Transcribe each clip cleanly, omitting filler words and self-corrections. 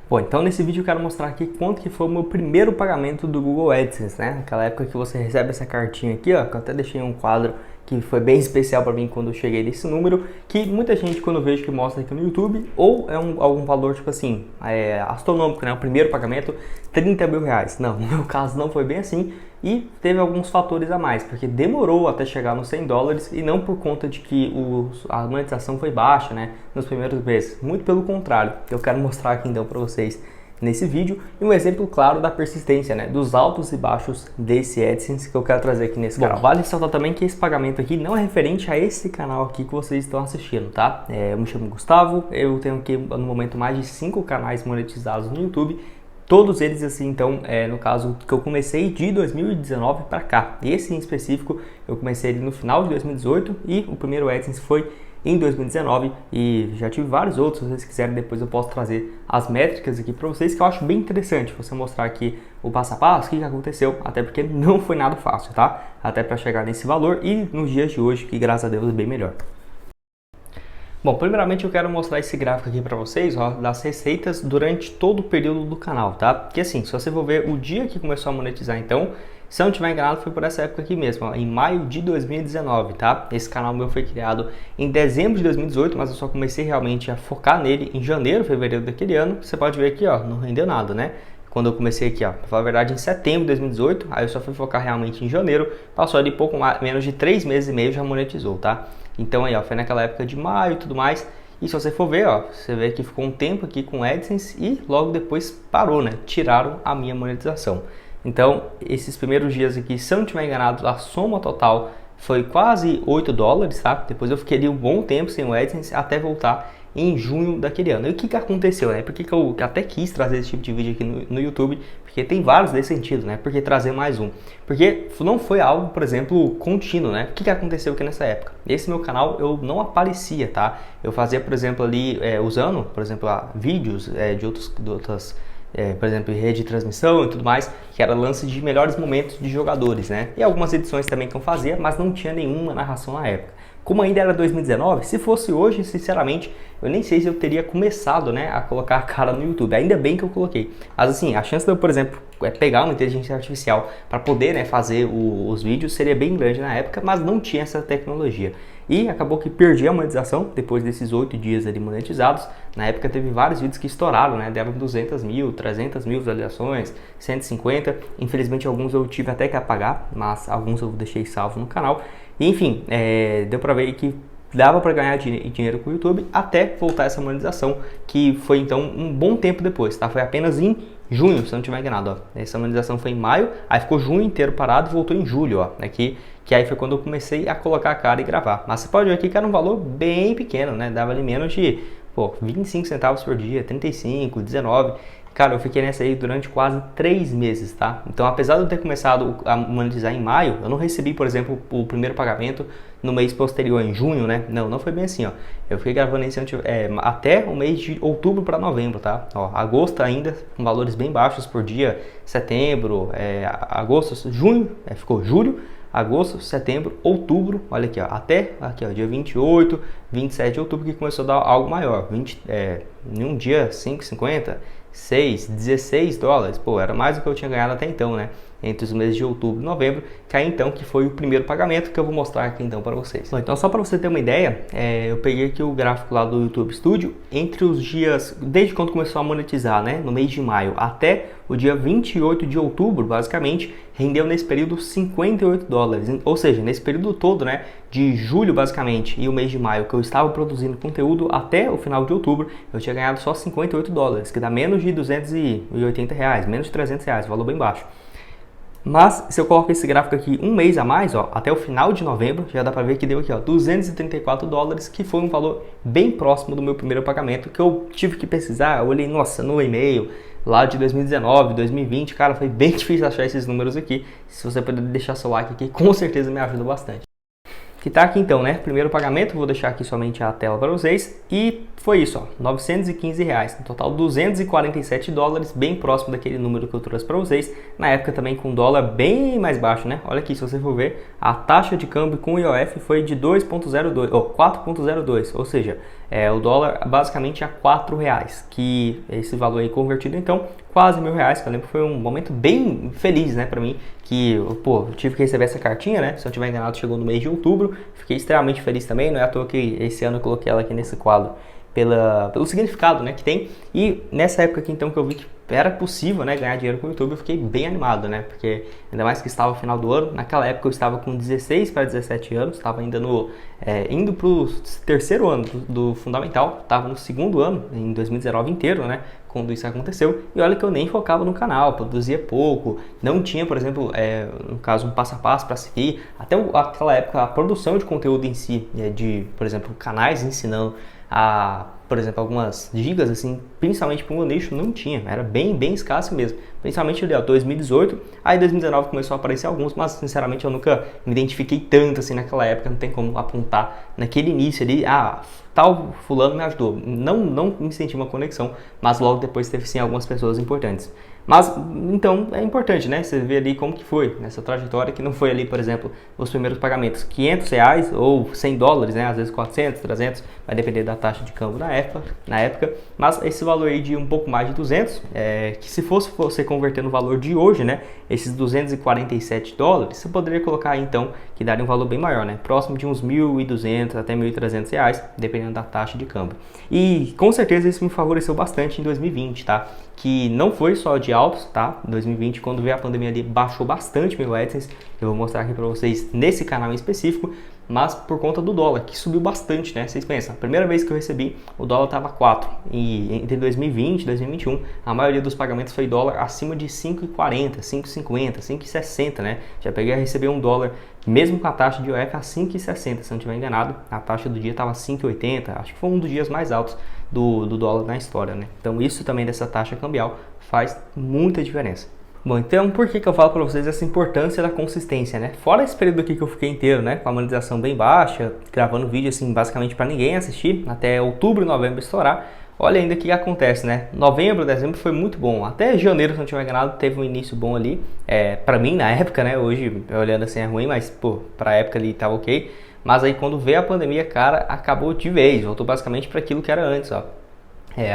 Bom, então nesse vídeo eu quero mostrar aqui quanto que foi o meu primeiro pagamento do Google AdSense, né? Aquela época que você recebe essa cartinha aqui, ó, que eu até deixei um quadro que foi bem especial para mim quando eu cheguei nesse número, que muita gente quando eu vejo que mostra aqui no YouTube, ou é algum valor tipo assim, astronômico, né? O primeiro pagamento, 30 mil reais. Não, no meu caso não foi bem assim e teve alguns fatores a mais, porque demorou até chegar nos 100 dólares e não por conta de que a monetização foi baixa, né? Nos primeiros meses, muito pelo contrário. Eu quero mostrar aqui então para vocês nesse vídeo e um exemplo claro da persistência, né, dos altos e baixos desse AdSense que eu quero trazer aqui nesse canal. Vale ressaltar também que esse pagamento aqui não é referente a esse canal aqui que vocês estão assistindo, tá? Eu me chamo Gustavo, eu tenho aqui no momento mais de 5 canais monetizados no YouTube. Todos eles assim, então, no caso que eu comecei de 2019 para cá. Esse em específico eu comecei ele no final de 2018 e o primeiro AdSense foi em 2019 e já tive vários outros. Se vocês quiserem, depois eu posso trazer as métricas aqui para vocês, que eu acho bem interessante você mostrar aqui o passo a passo, o que aconteceu, até porque não foi nada fácil, tá? Até para chegar nesse valor e nos dias de hoje, que graças a Deus é bem melhor. Bom, primeiramente eu quero mostrar esse gráfico aqui para vocês, ó, das receitas durante todo o período do canal, tá? Porque assim, se você for ver o dia que começou a monetizar, então, se eu não estiver enganado, foi por essa época aqui mesmo, ó, em maio de 2019, tá? Esse canal meu foi criado em dezembro de 2018, mas eu só comecei realmente a focar nele em janeiro, fevereiro daquele ano. Você pode ver aqui, ó, não rendeu nada, né? Quando eu comecei aqui, ó, pra falar a verdade, em setembro de 2018, aí eu só fui focar realmente em janeiro, passou ali pouco mais, menos de 3 meses e meio já monetizou, tá? Então aí, ó, foi naquela época de maio e tudo mais. E se você for ver, ó, você vê que ficou um tempo aqui com AdSense e logo depois parou, né? Tiraram a minha monetização. Então, esses primeiros dias aqui, se eu não estiver enganado, a soma total foi quase 8 dólares, tá? Depois eu fiquei ali um bom tempo sem o AdSense até voltar em junho daquele ano. E o que aconteceu, né? Por que eu até quis trazer esse tipo de vídeo aqui no YouTube? Porque tem vários desse sentido, né? Por que trazer mais um? Porque não foi algo, por exemplo, contínuo, né? O que aconteceu aqui nessa época? Esse meu canal eu não aparecia, tá? Eu fazia, por exemplo, ali usando, por exemplo, vídeos de outras por exemplo, rede de transmissão e tudo mais, que era lance de melhores momentos de jogadores, né? E algumas edições também que eu fazia, mas não tinha nenhuma narração na época. Como ainda era 2019, se fosse hoje, sinceramente, eu nem sei se eu teria começado, né, a colocar a cara no YouTube. Ainda bem que eu coloquei. Mas assim, a chance de eu, por exemplo, pegar uma inteligência artificial para poder, né, fazer os vídeos seria bem grande na época, mas não tinha essa tecnologia. E acabou que perdi a monetização depois desses 8 dias ali monetizados. Na época teve vários vídeos que estouraram, né? Deram 200 mil, 300 mil visualizações, 150. Infelizmente alguns eu tive até que apagar, mas alguns eu deixei salvo no canal. E, enfim, deu pra ver que dava para ganhar dinheiro com o YouTube até voltar essa monetização, que foi então um bom tempo depois, tá? Foi apenas em junho, se eu não estiver enganado, ó. Essa monetização foi em maio, aí ficou junho inteiro parado e voltou em julho, ó. Aqui, que aí foi quando eu comecei a colocar a cara e gravar. Mas você pode ver aqui que era um valor bem pequeno, né? Dava ali menos de 25 centavos por dia, 35, 19. Cara, eu fiquei nessa aí durante quase 3 meses, tá? Então, apesar de eu ter começado a monetizar em maio, eu não recebi, por exemplo, o primeiro pagamento no mês posterior, em junho, né? Não foi bem assim, ó. Eu fiquei gravando esse até o mês de outubro para novembro, tá? Ó, agosto ainda, com valores bem baixos por dia, setembro, agosto, junho, ficou julho, agosto, setembro, outubro, olha aqui, ó, até aqui, ó, dia 28, 27 de outubro que começou a dar algo maior, em um dia 5,50, 6, 16 dólares, pô, era mais do que eu tinha ganhado até então, né? Entre os meses de outubro e novembro, que aí então que foi o primeiro pagamento que eu vou mostrar aqui então para vocês. Bom, então só para você ter uma ideia, eu peguei aqui o gráfico lá do YouTube Studio, entre os dias, desde quando começou a monetizar, né, no mês de maio até o dia 28 de outubro, basicamente, rendeu nesse período 58 dólares, ou seja, nesse período todo, né, de julho basicamente e o mês de maio que eu estava produzindo conteúdo até o final de outubro, eu tinha ganhado só 58 dólares, que dá menos de 280 reais, menos de 300 reais, valor bem baixo. Mas se eu coloco esse gráfico aqui um mês a mais, ó, até o final de novembro, já dá para ver que deu aqui, ó, 234 dólares, que foi um valor bem próximo do meu primeiro pagamento, que eu tive que pesquisar, eu olhei, nossa, no e-mail, lá de 2019, 2020, cara, foi bem difícil achar esses números aqui. Se você puder deixar seu like aqui, com certeza me ajuda bastante. Que tá aqui então, né? Primeiro pagamento, vou deixar aqui somente a tela para vocês. E foi isso, ó, 915 reais. No total, 247 dólares, bem próximo daquele número que eu trouxe para vocês. Na época também com dólar bem mais baixo, né? Olha aqui, se você for ver, a taxa de câmbio com o IOF foi de 2,02, ou 4,02. Ou seja, o dólar basicamente a R$ 4, que esse valor aí convertido então quase R$ 1.000, que eu lembro que foi um momento bem feliz, né, pra mim, que, eu tive que receber essa cartinha, né, se eu não tiver enganado chegou no mês de outubro, fiquei extremamente feliz também, não é à toa que esse ano eu coloquei ela aqui nesse quadro, pelo significado, né, que tem. E nessa época aqui então que eu vi que era possível, né, ganhar dinheiro com o YouTube, eu fiquei bem animado, né, porque ainda mais que estava no final do ano. Naquela época eu estava com 16 para 17 anos, estava ainda indo para o terceiro ano do fundamental, estava no segundo ano, em 2019 inteiro, né, quando isso aconteceu. E olha que eu nem focava no canal, produzia pouco, não tinha, por exemplo, no caso, um passo a passo para seguir. Até aquela época a produção de conteúdo em si, por exemplo, canais ensinando por exemplo, algumas dicas, assim, principalmente para o meu nicho, não tinha, era bem escasso mesmo, principalmente ali, 2018, aí 2019 começou a aparecer alguns, mas sinceramente eu nunca me identifiquei tanto assim naquela época, não tem como apontar naquele início ali, tal fulano me ajudou, não me senti uma conexão, mas logo depois teve sim algumas pessoas importantes. Mas, então, é importante, né, você ver ali como que foi nessa trajetória, que não foi ali, por exemplo, os primeiros pagamentos R$ 500 ou $100, né, às vezes 400, 300, vai depender da taxa de câmbio na época, mas esse valor aí de um pouco mais de 200, que se fosse você converter no valor de hoje, né, esses $247, você poderia colocar aí, então, que daria um valor bem maior, né, próximo de uns R$ 1.200 até R$ 1.300, dependendo da taxa de câmbio. E, com certeza, isso me favoreceu bastante em 2020, tá? Que não foi só de altos, tá? Em 2020, quando veio a pandemia ali, baixou bastante meu AdSense. Eu vou mostrar aqui para vocês nesse canal em específico, mas por conta do dólar, que subiu bastante, né? Vocês pensam, a primeira vez que eu recebi, o dólar estava 4, e entre 2020 e 2021, a maioria dos pagamentos foi dólar acima de 5,40, 5,50, 5,60, né? Já peguei a receber um dólar, mesmo com a taxa de IOF a 5,60, se eu não estiver enganado, a taxa do dia estava 5,80, acho que foi um dos dias mais altos do dólar na história, né? Então isso também dessa taxa cambial faz muita diferença. Bom, então por que eu falo para vocês essa importância da consistência, né? Fora esse período aqui que eu fiquei inteiro, né, com a monetização bem baixa, gravando vídeo assim basicamente para ninguém assistir, até outubro, novembro estourar. Olha ainda o que acontece, né? Novembro, dezembro foi muito bom. Até janeiro, se não tiver enganado, teve um início bom ali. Pra mim, na época, né? Hoje, olhando assim, é ruim, mas, pô, pra época ali tava ok. Mas aí, quando veio a pandemia, cara, acabou de vez. Voltou basicamente para aquilo que era antes, ó.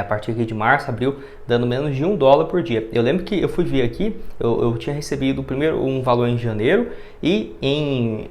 A partir aqui de março, abril, dando menos de $1 por dia. Eu lembro que eu fui ver aqui, eu tinha recebido primeiro um valor em janeiro e em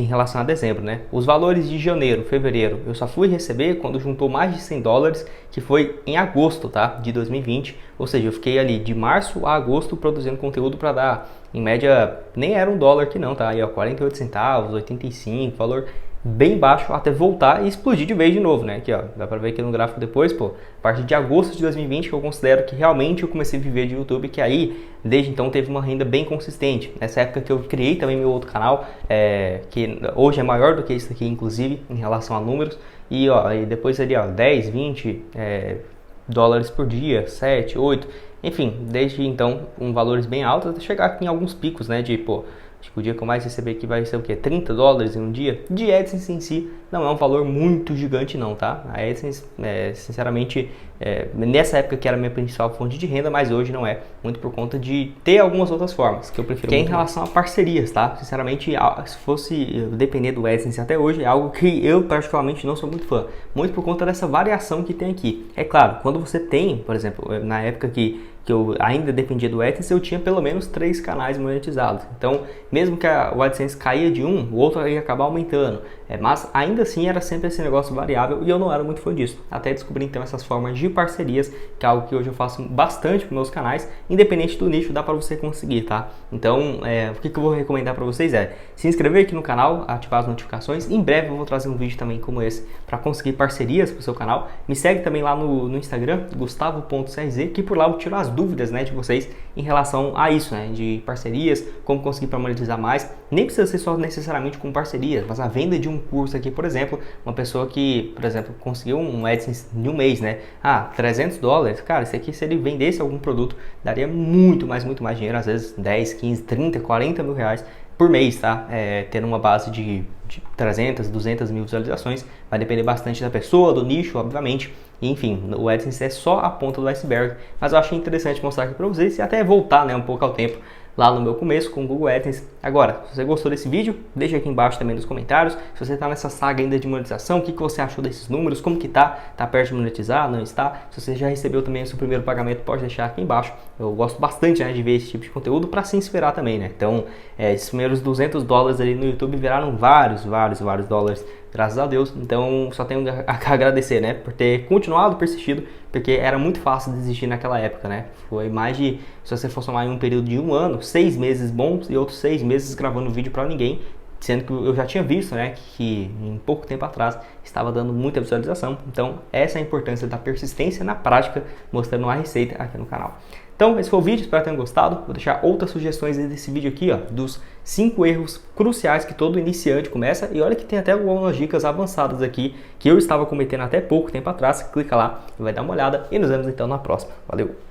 relação a dezembro, né? Os valores de janeiro, fevereiro, eu só fui receber quando juntou mais de $100, que foi em agosto, tá? De 2020. Ou seja, eu fiquei ali de março a agosto produzindo conteúdo para dar, em média, nem era $1 aqui não, tá? Aí, ó, 48 centavos, 85, valor bem baixo até voltar e explodir de vez de novo, né? Aqui, ó, dá pra ver aqui no gráfico depois, pô, a partir de agosto de 2020 que eu considero que realmente eu comecei a viver de YouTube, que aí, desde então, teve uma renda bem consistente. Nessa época que eu criei também meu outro canal, que hoje é maior do que esse aqui, inclusive, em relação a números, e, ó, e depois ali, ó, 10, 20 dólares por dia, 7, 8, enfim, desde então, com valores bem altos, até chegar aqui em alguns picos, né, de, pô, acho que o dia que eu mais receber aqui vai ser o quê? $30 em um dia? De AdSense em si, não é um valor muito gigante não, tá? A AdSense, sinceramente, nessa época que era a minha principal fonte de renda, mas hoje não é, muito por conta de ter algumas outras formas, que eu prefiro. Que é em relação a parcerias, tá? Sinceramente, se fosse depender do AdSense até hoje, é algo que eu particularmente não sou muito fã, muito por conta dessa variação que tem aqui. É claro, quando você tem, por exemplo, na época que eu ainda dependia do AdSense, eu tinha pelo menos 3 canais monetizados. Então, mesmo que o AdSense caía de um, o outro ia acabar aumentando. Mas ainda assim era sempre esse negócio variável e eu não era muito fã disso. Até descobri então essas formas de parcerias, que é algo que hoje eu faço bastante para meus canais, independente do nicho, dá para você conseguir, tá? Então, o que eu vou recomendar para vocês é se inscrever aqui no canal, ativar as notificações. Em breve eu vou trazer um vídeo também como esse para conseguir parcerias para o seu canal. Me segue também lá no Instagram, gustavo.crz, que por lá eu tiro as dúvidas, né, de vocês em relação a isso, né, de parcerias, como conseguir para monetizar mais. Nem precisa ser só necessariamente com parcerias, mas a venda de um curso aqui, por exemplo, uma pessoa que, por exemplo, conseguiu um AdSense em um mês, né, $300, cara, isso aqui se ele vendesse algum produto, daria muito mais dinheiro, às vezes 10, 15, 30, 40 mil reais por mês, tá? Tendo uma base de 300, 200 mil visualizações, vai depender bastante da pessoa, do nicho, obviamente. Enfim, o AdSense é só a ponta do iceberg, mas eu achei interessante mostrar aqui para vocês e até voltar, né, um pouco ao tempo lá no meu começo com o Google AdSense. Agora, se você gostou desse vídeo, deixa aqui embaixo também nos comentários. Se você está nessa saga ainda de monetização, o que você achou desses números, como que tá? Tá perto de monetizar, não está? Se você já recebeu também o seu primeiro pagamento, pode deixar aqui embaixo. Eu gosto bastante, né, de ver esse tipo de conteúdo para se inspirar também, né? Então, esses primeiros $200 ali no YouTube viraram vários dólares, graças a Deus. Então, só tenho a agradecer, né, por ter continuado, persistido, porque era muito fácil desistir naquela época, né? Foi mais de, se você for somar em um período de 1 ano, 6 meses bons e outros 6 meses gravando vídeo para ninguém, sendo que eu já tinha visto, né, que em pouco tempo atrás estava dando muita visualização. Então, essa é a importância da persistência na prática, mostrando a receita aqui no canal. Então, esse foi o vídeo, espero que tenham gostado. Vou deixar outras sugestões desse vídeo aqui, ó, dos 5 erros cruciais que todo iniciante começa. E olha que tem até algumas dicas avançadas aqui que eu estava cometendo até pouco tempo atrás. Clica lá e vai dar uma olhada. E nos vemos então na próxima. Valeu!